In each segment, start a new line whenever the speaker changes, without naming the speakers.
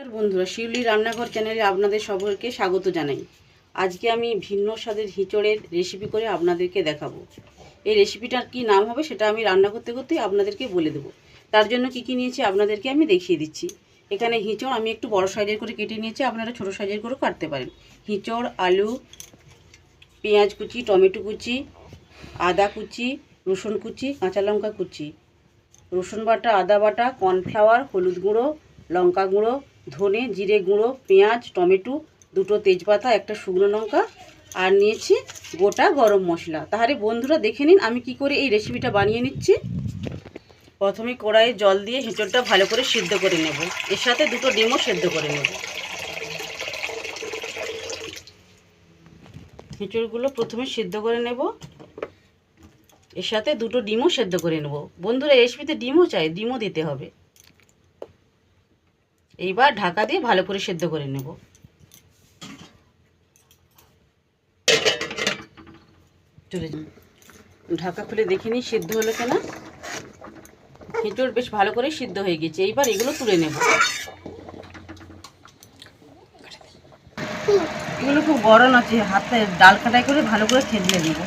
বন্ধুরা, শিউলি রান্নাঘর চ্যানেলে আপনাদের সকলকে স্বাগত জানাই। আজকে আমি ভিন্ন স্বাদের হিঁচড়ের রেসিপি করে আপনাদেরকে দেখাবো। এই রেসিপিটার কি নাম হবে সেটা আমি রান্না করতে করতেই আপনাদেরকে বলে দেবো। তার জন্য কি নিয়েছি আপনাদেরকে আমি দেখিয়ে দিচ্ছি। এখানে হিঁচড় আমি একটু বড় সাইজের করে কেটে নিয়েছি, আপনারা ছোট সাইজের করেও কাটতে পারেন। হিঁচড়, আলু, পেঁয়াজ কুচি, টমেটো কুচি, আদা কুচি, রসুন কুচি, কাঁচা লঙ্কা কুচি, রসুন বাটা, আদা বাটা, কর্নফ্লাওয়ার, হলুদ গুঁড়ো, লঙ্কা গুঁড়ো, ধনে জিরে গুঁড়ো, পেঁয়াজ, টমেটো, দুটো তেজপাতা, একটা শুকনো লঙ্কা, আর নিয়েছি গোটা গরম মশলা। তাহলে বন্ধুরা দেখে নিন আমি কি করে এই রেসিপিটা বানিয়ে নিচ্ছি। প্রথমে কড়াইয়ে জল দিয়ে হিঁচড়টা ভালো করে সিদ্ধ করে নেব। এর সাথে দুটো ডিমও সেদ্ধ করে নেব। হিঁচড়গুলো প্রথমে সিদ্ধ করে নেব, এর সাথে দুটো ডিমও সেদ্ধ করে নেব। বন্ধুরা, এই রেসিপিতে ডিমও চাই, ডিমও দিতে হবে। এইবার ঢাকা দিয়ে ভালো করে সেদ্ধ করে নেব। ঢাকা খুলে দেখে নিই সিদ্ধ হলো কিনা। হিঁচড় বেশ ভালো করে সিদ্ধ হয়ে গেছে। এইবার এগুলো তুলে নেব। এগুলো খুব গরম আছে, হাতে ডাল কাটাই করে ভালো করে থেতলে নেব।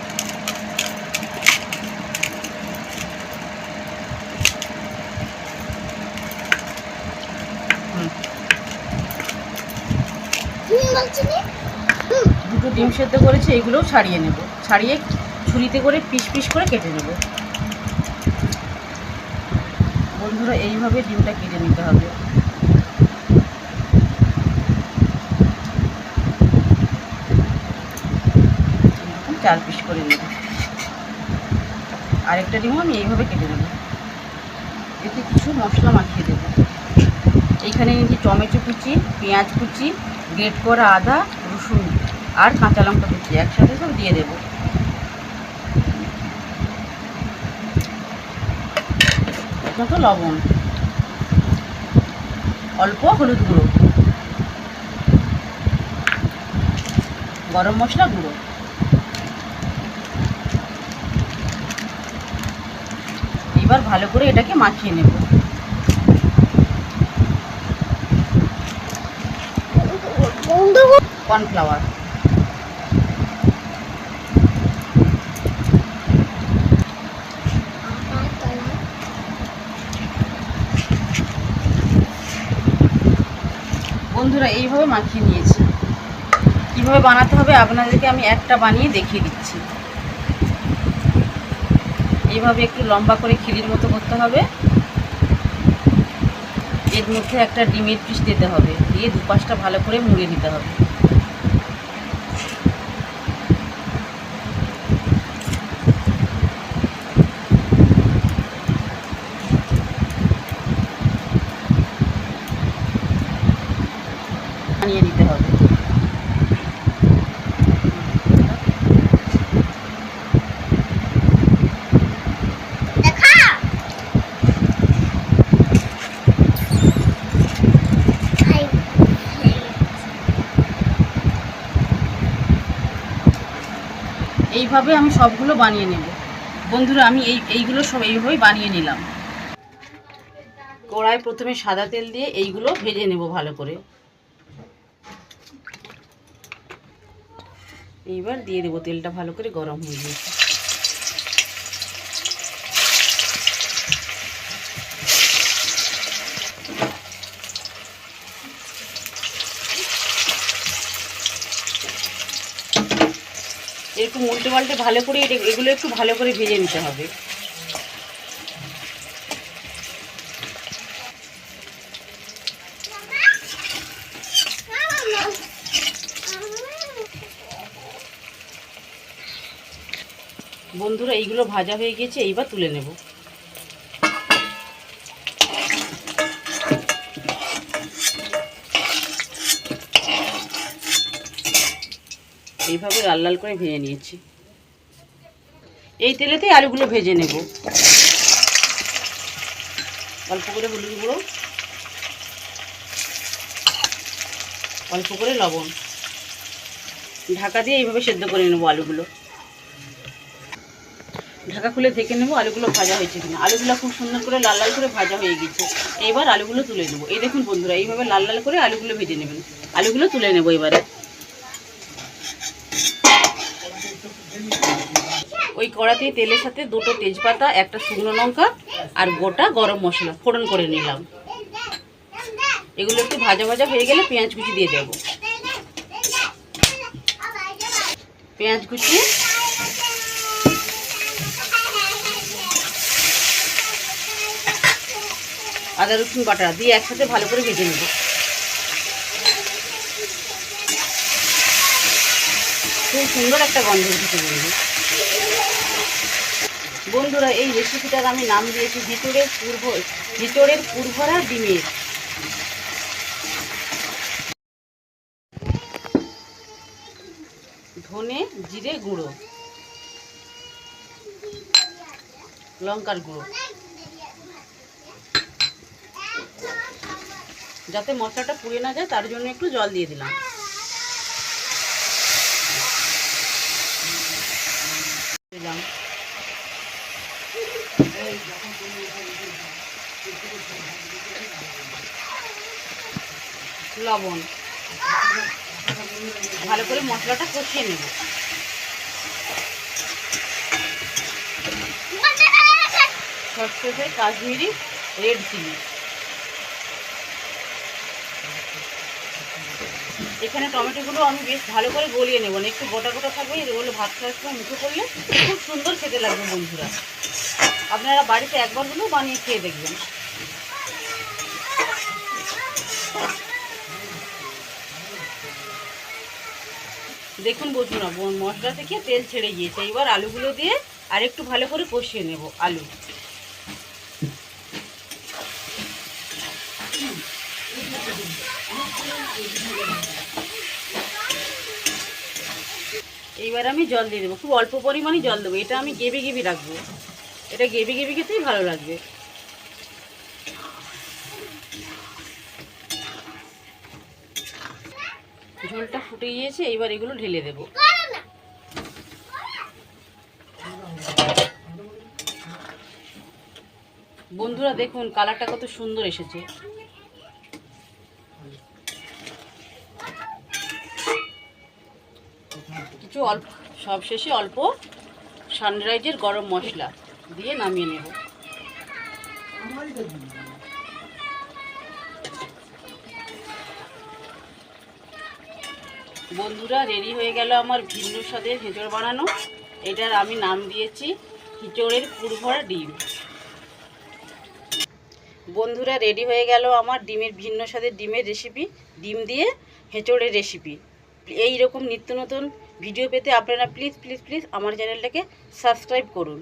দুটো ডিম সেদ্ধ করেছি, এগুলোও ছাড়িয়ে নেব। ছাড়িয়ে ছুরিতে করে পিস পিস করে কেটে নেব। বন্ধুরা, এইভাবে ডিমটা কেটে নিতে হবে। চার পিস করে নেব। আরেকটা ডিমও আমি এইভাবে কেটে নেব। এতে কিছু মশলা মাখিয়ে দেব। এইখানে নিয়েছি টমেটো কুচি, পেঁয়াজ কুচি, গ্রেট করা আদা, রসুন আর কাঁচা লঙ্কা কুচি, একসাথে সব দিয়ে দেব। মতো লবণ, অল্প হলুদ গুঁড়ো, গরম মশলা গুঁড়ো। এবার ভালো করে এটাকে মাখিয়ে নেব। কর্নফ্লাওয়ার, বন্ধুরা এইভাবে মাখিয়ে নিয়েছি। কীভাবে বানাতে হবে আপনাদেরকে আমি একটা বানিয়ে দেখিয়ে দিচ্ছি। এইভাবে একটু লম্বা করে খিলির মতো করতে হবে। এর মধ্যে একটা ডিমের পিস দিতে হবে, দিয়ে দুপাশটা ভালো করে মুড়ে দিতে হবে। বানিয়ে দিতে হবে। এইভাবে আমি সবগুলো বানিয়ে নেব। বন্ধুরা, আমি এইগুলো সব এইভাবেই বানিয়ে নিলাম। কড়াই প্রথমে সাদা তেল দিয়ে এইগুলো ভেজে নেব ভালো করে। এইবার দিয়ে দেবো, তেলটা ভালো করে গরম হয়ে গেছে। এরকম উল্টে পাল্টে ভালো করে এগুলো একটু ভালো করে ভেজে নিতে হবে। বন্ধুরা, এইগুলো ভাজা হয়ে গেছে, এইবার তুলে নেব। এইভাবে লাল লাল করে ভেজে নিয়েছি। এই তেলেতেই আলুগুলো ভেজে নেব। অল্প করে হলুদ গুঁড়ো, অল্প করে লবণ, ঢাকা দিয়ে এইভাবে সেদ্ধ করে নেব আলুগুলো। ঢাকা খুলে দেখে নেবো আলুগুলো ভাজা হয়েছে কিনা। আলুগুলো খুব সুন্দর করে লাল লাল করে ভাজা হয়ে গেছে। এইবার আলুগুলো তুলে নেবো। এই দেখুন বন্ধুরা, এইভাবে লাল লাল করে আলুগুলো ভেজে নেবেন। আলুগুলো তুলে নেবো এবারে। ওই কড়াতেই তেলের সাথে দুটো তেজপাতা, একটা শুকনো লঙ্কা আর গোটা গরম মশলা ফোড়ন করে নিলাম। এগুলো একটু ভাজা ভাজা হয়ে গেলে পেঁয়াজ কুচি দিয়ে দেবো। পেঁয়াজ কুচি, আদা রসুন বাটা দিয়ে একসাথে ভালো করে ভেজে নেব। খুব সুন্দর একটা গন্ধ উঠেছে বন্ধুরা। এই রেসিপিটার আমি নাম দিয়েছি ভিতরের পুরভরা ডিমের। ধনে জিরে গুঁড়ো, লঙ্কার গুঁড়ো, যাতে মশলাটা পুড়ে না যায় তার জন্য একটু জল দিয়ে দিলাম। লবণ, ভালো করে মশলাটা কষিয়ে নেব। সরষে, কাশ্মীরি রেড চিলি। এখানে টমেটোগুলো আমি বেশ ভালো করে গলিয়ে নেব না, একটু গোটা গোটা থাকবে। এগুলো ভাত খাওয়ার সময় মুখে করলে খুব সুন্দর খেতে লাগবে বন্ধুরা। আপনারা বাড়িতে একবার হলেও বানিয়ে খেয়ে দেখবেন। দেখুন বন্ধুরা, মশলা থেকে তেল ছেড়ে গিয়েছে। এবার আলুগুলো দিয়ে আর একটু ভালো করে কষিয়ে নেব। আলু এইবার আমি জল দিয়ে দেবো, খুব অল্প পরিমাণে জল দেবো। এটা আমি গেবি গেবি রাখবো, এটা গেবি গেবি খেতেই ভালো লাগবে। ঝোলটা ফুটে গিয়েছে, এইবার এগুলো ঢেলে দেবো। বন্ধুরা দেখুন কালারটা কত সুন্দর এসেছে। কিছু অল্প সবশেষে অল্প সানরাইজের গরম মশলা দিয়ে নামিয়ে নেব। বন্ধুরা রেডি হয়ে গেল আমার ভিন্ন স্বাদের হিঁচড় বানানো। এটার আমি নাম দিয়েছি হিঁচড়ের পুরভরা ডিম। বন্ধুরা রেডি হয়ে গেল আমার ডিমের ভিন্ন স্বাদের ডিমের রেসিপি, ডিম দিয়ে হেঁচড়ের রেসিপি। এই রকম নিত্য নতুন ভিডিও পেতে আপনারা প্লিজ প্লিজ প্লিজ আমার চ্যানেলটাকে সাবস্ক্রাইব করুন।